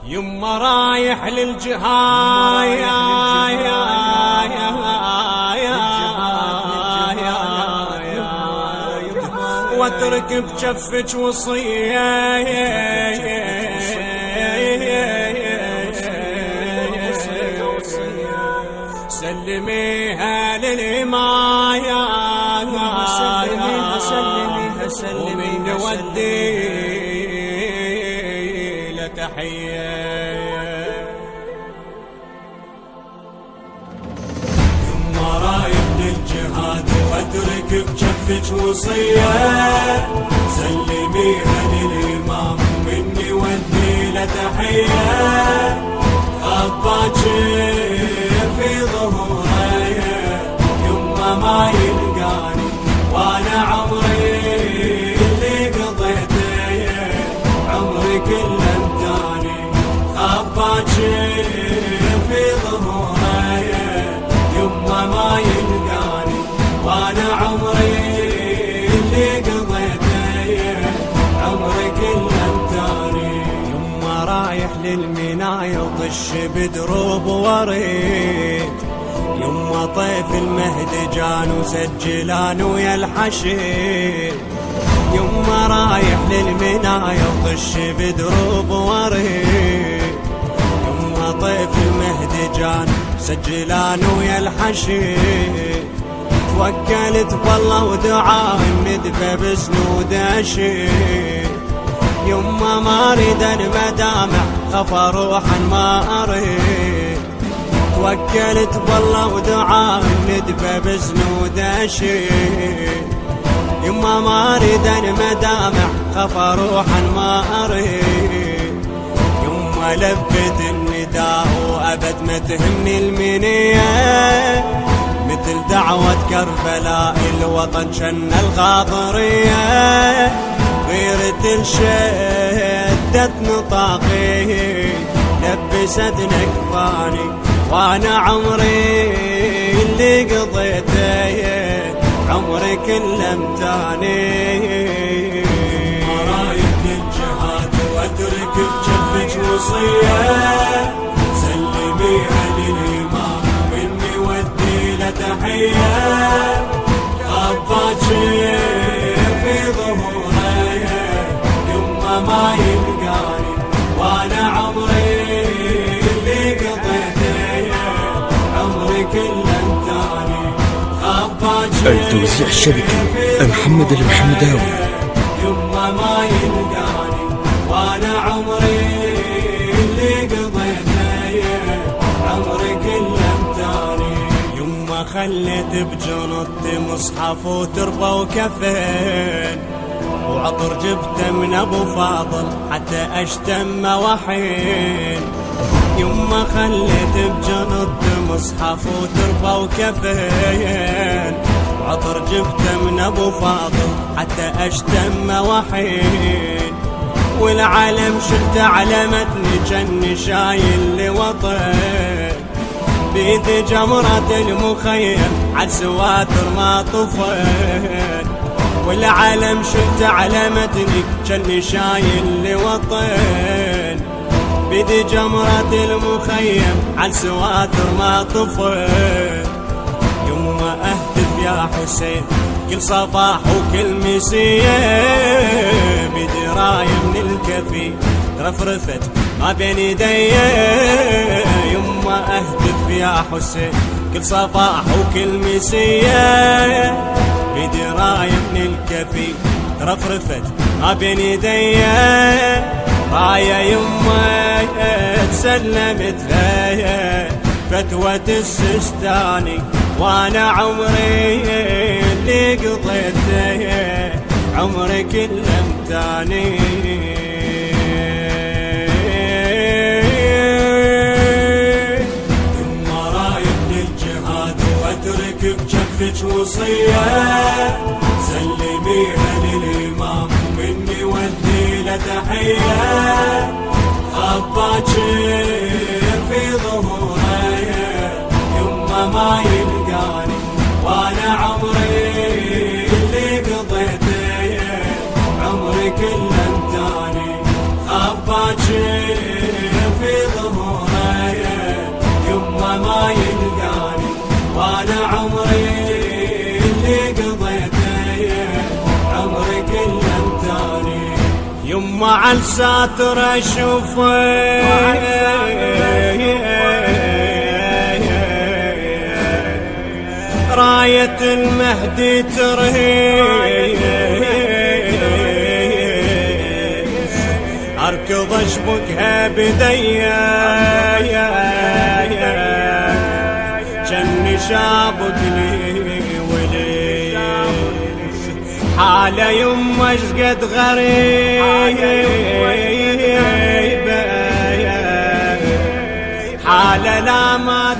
يما رايح للجهاد واترك بجفك وصية سلميها للإماية ومن نودي لتحية يما رايح للجهاد واترك بجفك وصية سلميها للإمام مني ودي لتحية خباكي في ظهوري يما ما يلقاني وانا عمري اللي قضيته عمري كله امتاني خباكي في ظهوري يما ما يلقاني وانا عمري اللي قضيته عمري كله امتاني يما رايح للمناية وطش بدروب وريد يما طيف المهدجان وسجلان ويا الحشيد يما رايح للمناية وطش بدروب وريد يما طيف المهدجان سجلان ويا الحشيد توكلت بالله ودعاء الندفة بسنود أشيد يما ما اريد المدامع خفى روحا ما اريد توكلت بالله ودعاء الندفة بسنود أشيد يما ما اريد المدامع خفى روحا ما اريد يما لبت النداء وابد ما تهمني المنية مثل دعوة كربلاء الوطن شن الغاضرية غيرة الشدت نطاقي لبستني كفاني وانا عمري اللي قضيته عمري كله امتاني رايح للجهاد واترك بجفك وصية سلميها للإمام مني ودي لتحية خباكي في ظهوري يما ما يلقاني وانا عمري اللي قضيته عمري كله امتاني خباكي التوزيع الشبكي محمد المحمداوي يما ما يلقاني وانا عمري اللي قضيته عمري كله امتاني يما خليت بجنطي مصحف وتربة وكفين وعطر جبته من ابو فاضل حتى اشتم وحين يما خليت بجنطي مصحف وتربة وكفين وعطر جبته من ابو فاضل حتى اشتم وحين والعالم شلت علمتني جني شايل لوطن بيد جمرة المخيم عالسواتر ما طفن والعالم شلت علمتني جني شايل لوطن بيد جمرة المخيم عالسواتر ما طفن يما اهتف يا حسين كل صباح وكل مسية بدراية من الكفي ترفرفت ما بين يدي يما اهتف يا حسين كل صباح وكل مسية بدراية من الكفي ترفرفت ما بين يدي راية يما تسلمت لي فتوى السستاني وانا عمري اللي قضيته عمري كله امتاني يما رايح للجهاد واترك بجفك وصية سلميها للإمام مني ودي لتحية خباكي في ظهوري يما ما يلقاني وانا عمري اللي قضيته عمري كله امتاني خباكي ومع الساتر اشوفه راية المهدي ترهيب اركض اشبكها بديا جني شابك لي ولي حالة يما اشقد غريبة حالة لا ما